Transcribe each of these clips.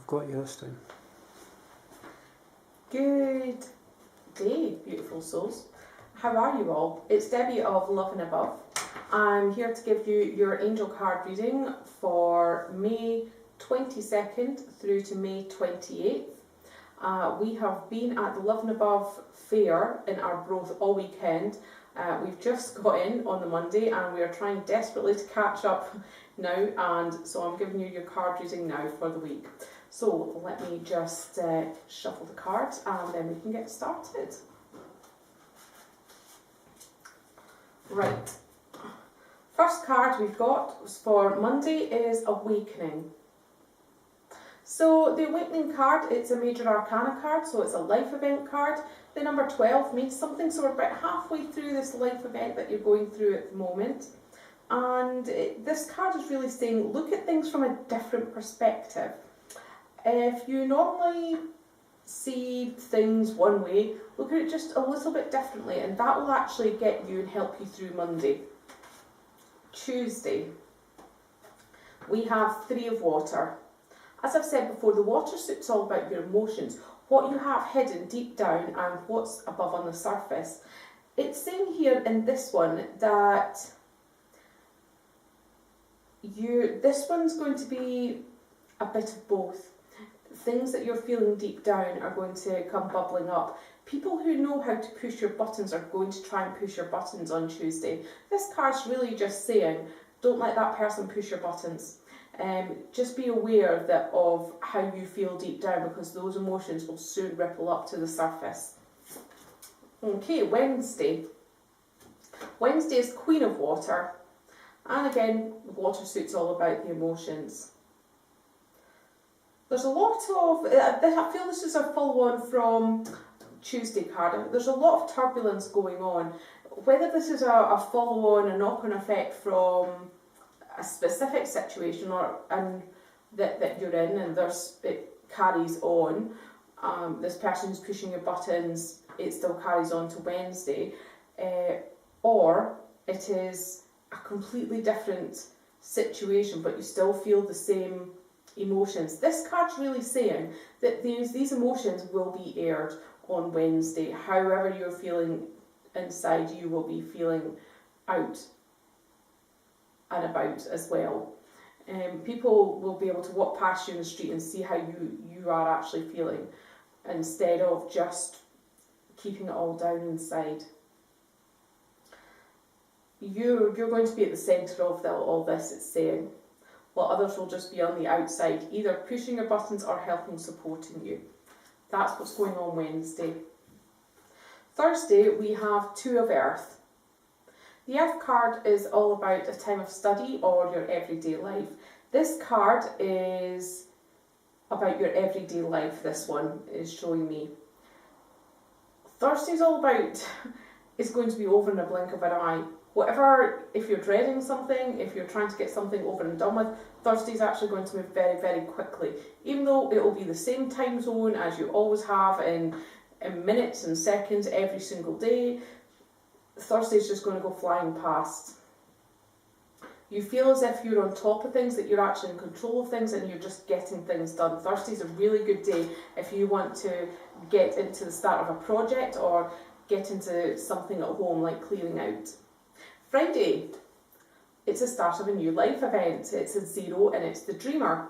got you this time. Good day, beautiful souls. How are you all? It's Debbie of Love and Above. I'm here to give you your angel card reading for May 22nd through to May 28th. We have been at the Love and Above fair in Arbroath all weekend. We've just got in on the Monday and we are trying desperately to catch up now, and so I'm giving you your card reading now for the week. So let me just shuffle the cards and then we can get started. Right, first card we've got for Monday is Awakening. So the Awakening card, it's a Major Arcana card, so it's a life event card. The number 12 means something, so we're about halfway through this life event that you're going through at the moment. And this card is really saying, look at things from a different perspective. If you normally see things one way, look at it just a little bit differently, and that will actually get you and help you through Monday. Tuesday, we have Three of Water. As I've said before, the water suit's all about your emotions, what you have hidden deep down and what's above on the surface. It's saying here in this one that this one's going to be a bit of both. Things that you're feeling deep down are going to come bubbling up. People who know how to push your buttons are going to try and push your buttons on Tuesday. This card's really just saying, don't let that person push your buttons. Just be aware of how you feel deep down, because those emotions will soon ripple up to the surface. Okay, Wednesday. Wednesday is Queen of Water. And again, the water suit's all about the emotions. There's a lot of, I feel this is a follow-on from Tuesday card. There's a lot of turbulence going on. Whether this is a follow-on, a knock-on effect from a specific situation that you're in, and it carries on. This person who's pushing your buttons, it still carries on to Wednesday. Or it is a completely different situation, but you still feel the same emotions. This card's really saying that these emotions will be aired on Wednesday. However you're feeling inside, you will be feeling out and about as well. People will be able to walk past you in the street and see how you are actually feeling, instead of just keeping it all down inside. You're going to be at the centre of all this, it's saying, while others will just be on the outside, either pushing your buttons or helping, supporting you. That's what's going on Wednesday. Thursday, we have Two of Earth. The Earth card is all about a time of study or your everyday life. This card is about your everyday life, this one is showing me. Thursday's all about, it's going to be over in a blink of an eye. Whatever, if you're dreading something, if you're trying to get something over and done with, Thursday's actually going to move very, very quickly. Even though it will be the same time zone as you always have in minutes and seconds every single day, Thursday's just going to go flying past. You feel as if you're on top of things, that you're actually in control of things and you're just getting things done. Thursday's a really good day if you want to get into the start of a project or get into something at home like clearing out. Friday, it's the start of a new life event. It's a zero and it's the Dreamer.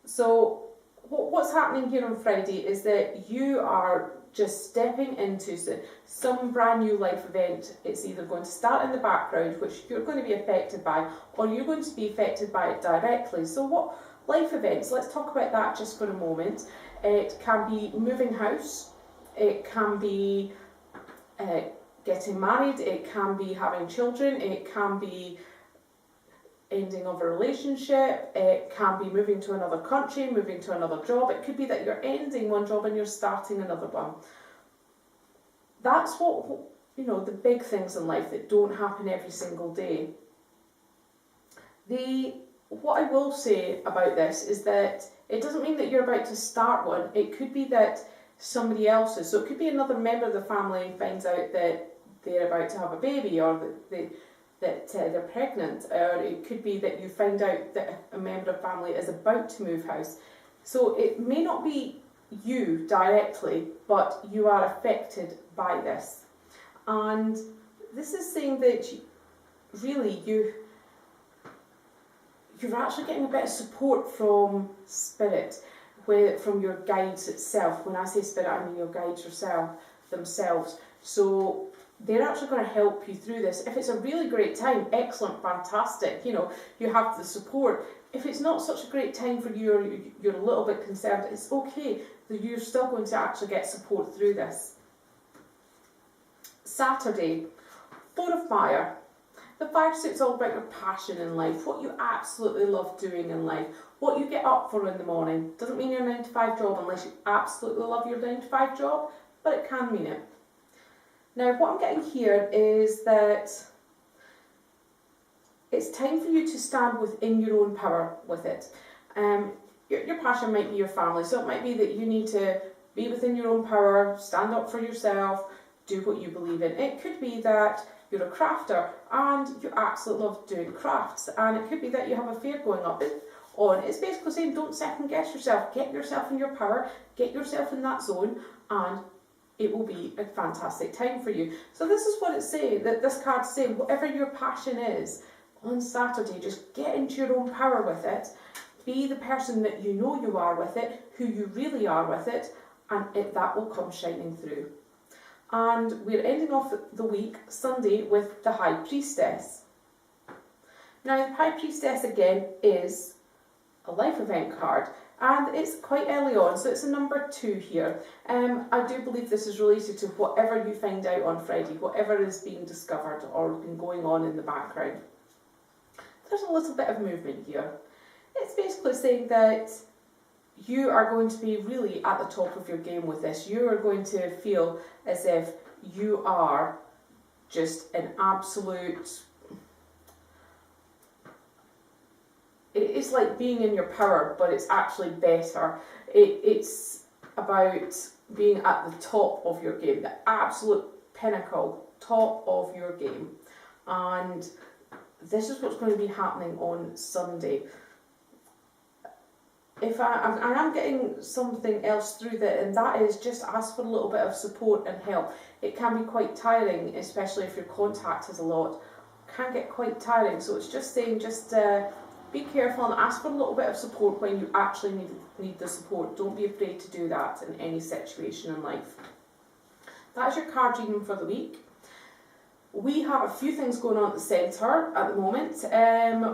So what's happening here on Friday is that you are just stepping into some brand new life event. It's either going to start in the background, which you're going to be affected by, or you're going to be affected by it directly. So what life events? Let's talk about that just for a moment. It can be moving house, it can be getting married, it can be having children, it can be ending of a relationship, it can be moving to another country, moving to another job. It could be that you're ending one job and you're starting another one. That's what, the big things in life that don't happen every single day. What I will say about this is that it doesn't mean that you're about to start one. It could be that somebody else is. So it could be another member of the family finds out that they're about to have a baby, or that they're pregnant, or it could be that you find out that a member of family is about to move house. So it may not be you directly, but you are affected by this. And this is saying that you're actually getting a bit of support from spirit, from your guides itself. When I say spirit, I mean your guides themselves. So they're actually going to help you through this. If it's a really great time, excellent, fantastic, you have the support. If it's not such a great time for you, or you're a little bit concerned, it's okay. You're still going to actually get support through this. Saturday, 4 of fire. The fire suit's all about your passion in life, what you absolutely love doing in life, what you get up for in the morning. Doesn't mean your 9 to 5 job unless you absolutely love your 9 to 5 job, but it can mean it. Now, what I'm getting here is that it's time for you to stand within your own power with it. Your passion might be your family, so it might be that you need to be within your own power, stand up for yourself, do what you believe in. It could be that you're a crafter and you absolutely love doing crafts, and it could be that you have a fair going on. It's basically saying don't second guess yourself, get yourself in your power, get yourself in that zone, and it will be a fantastic time for you. So this is what it's saying, that this card's saying, whatever your passion is, on Saturday, just get into your own power with it, be the person that you know you are with it, who you really are with it, and that will come shining through. And we're ending off the week, Sunday, with the High Priestess. Now, the High Priestess, again, is a life event card, and it's quite early on, so it's a number 2 here. I do believe this is related to whatever you find out on Friday, whatever is being discovered or been going on in the background. There's a little bit of movement here. It's basically saying that you are going to be really at the top of your game with this. You are going to feel as if you are just an absolute... It's like being in your power, but it's actually better. It's about being at the top of your game, the absolute pinnacle, top of your game. And this is what's going to be happening on Sunday. If I am getting something else through that, and that is just ask for a little bit of support and help. It can be quite tiring, especially if your contact is a lot. It can get quite tiring, so it's just saying be careful and ask for a little bit of support when you actually need the support. Don't be afraid to do that in any situation in life. That's your card reading for the week. We have a few things going on at the centre at the moment.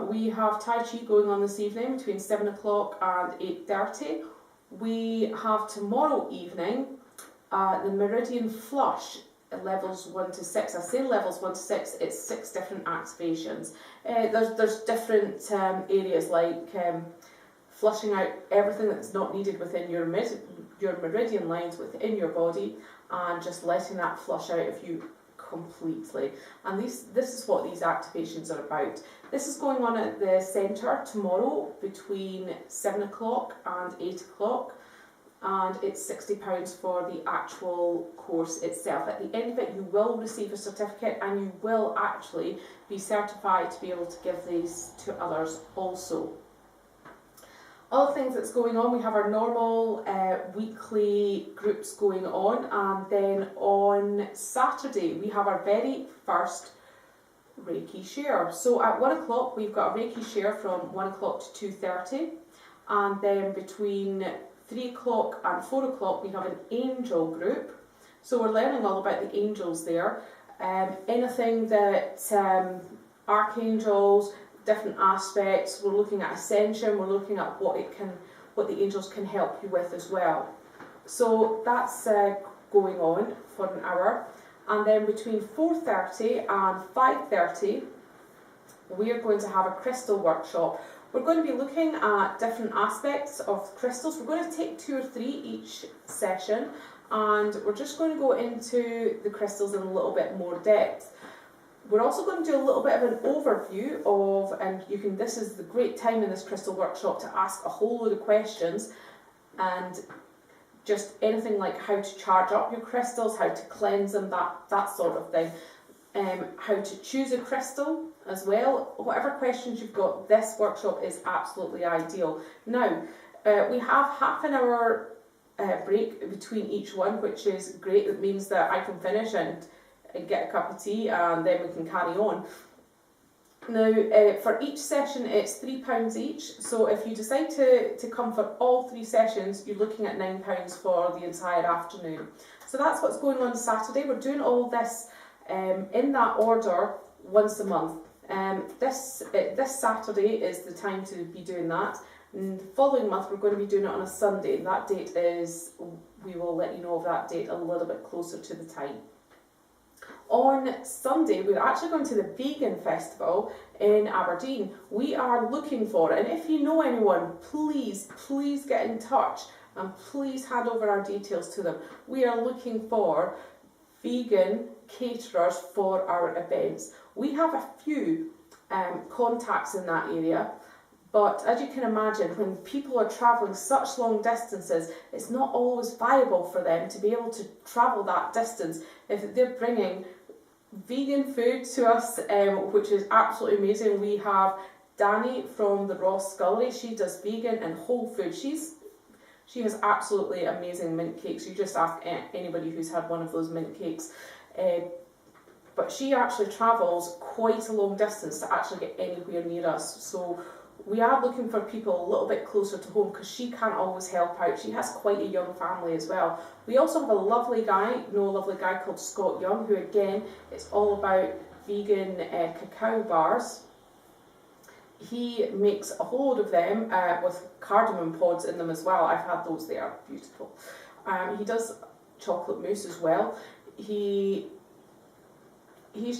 We have Tai Chi going on this evening between 7 o'clock and 8:30. We have tomorrow evening the Meridian Flush at levels 1 to 6. I say levels 1 to 6, it's 6 different activations. There's different areas like flushing out everything that's not needed within your meridian lines within your body, and just letting that flush out of you completely. And this is what these activations are about. This is going on at the centre tomorrow between 7 o'clock and 8 o'clock, and it's £60 for the actual course itself. At the end of it, you will receive a certificate, and you will actually be certified to be able to give these to others also. Other things that's going on, we have our normal weekly groups going on, and then on Saturday we have our very first Reiki share. So at 1 o'clock we've got a Reiki share from 1 o'clock to 2:30, and then between 3 o'clock and 4 o'clock we have an angel group. So we're learning all about the angels there. Anything that archangels, different aspects. We're looking at ascension. We're looking at what the angels can help you with as well. So that's going on for an hour, and then between 4:30 and 5:30 we are going to have a crystal workshop. We're going to be looking at different aspects of crystals. We're going to take 2 or 3 each session, and we're just going to go into the crystals in a little bit more depth. We're also going to do a little bit of an overview of, and this is the great time in this crystal workshop to ask a whole load of questions, and just anything like how to charge up your crystals, how to cleanse them, that sort of thing. How to choose a crystal as well. Whatever questions you've got, this workshop is absolutely ideal. Now, We have half an hour break between each one, which is great. It means that I can finish and get a cup of tea, and then we can carry on. Now, for each session, it's £3 each. So if you decide to come for all 3 sessions, you're looking at £9 for the entire afternoon. So that's what's going on Saturday. We're doing all this in that order once a month. This Saturday is the time to be doing that. And the following month, we're going to be doing it on a Sunday. That date is, we will let you know of that date a little bit closer to the time. On Sunday, we're actually going to the Vegan Festival in Aberdeen. We are looking for, and if you know anyone, please get in touch and please hand over our details to them. We are looking for vegan caterers for our events. We have a few contacts in that area, but as you can imagine, when people are travelling such long distances, it's not always viable for them to be able to travel that distance if they're bringing vegan food to us, which is absolutely amazing. We have Danny from the Raw Scullery. She does vegan and whole food. She has absolutely amazing mint cakes. You just ask anybody who's had one of those mint cakes. But she actually travels quite a long distance to actually get anywhere near us. So we are looking for people a little bit closer to home because she can't always help out. She has quite a young family as well. We also have a lovely guy called Scott Young, who again, it's all about vegan cacao bars. He makes a whole load of them with cardamom pods in them as well. I've had those, they are beautiful. He does chocolate mousse as well. He's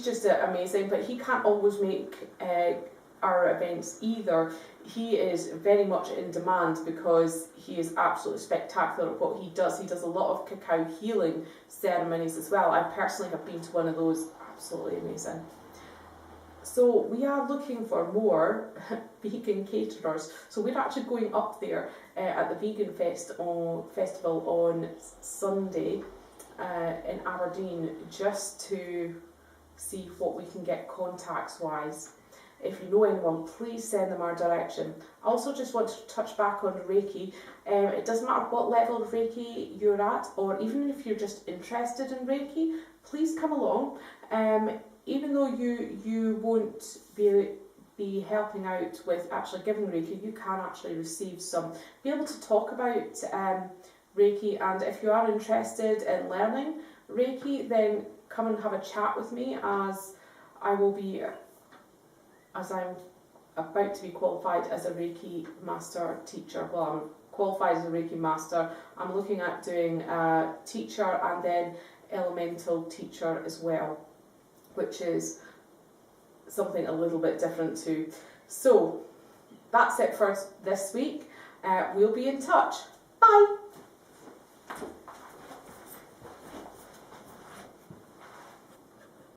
just amazing, but he can't always make our events either. He is very much in demand because he is absolutely spectacular at what he does. He does a lot of cacao healing ceremonies as well. I personally have been to one of those, absolutely amazing. So we are looking for more vegan caterers. So we're actually going up there at the Vegan Festival on Sunday in Aberdeen just to see what we can get contacts wise. If you know anyone, please send them our direction. I also just want to touch back on Reiki. It doesn't matter what level of Reiki you're at, or even if you're just interested in Reiki, please come along. Even though you won't be helping out with actually giving Reiki, you can actually receive some. Be able to talk about Reiki, and if you are interested in learning Reiki, then come and have a chat with me, as I'm about to be qualified as a Reiki master teacher. Well, I'm qualified as a Reiki master. I'm looking at doing a teacher and then elemental teacher as well, which is something a little bit different too. So that's it for this week. We'll be in touch. Bye!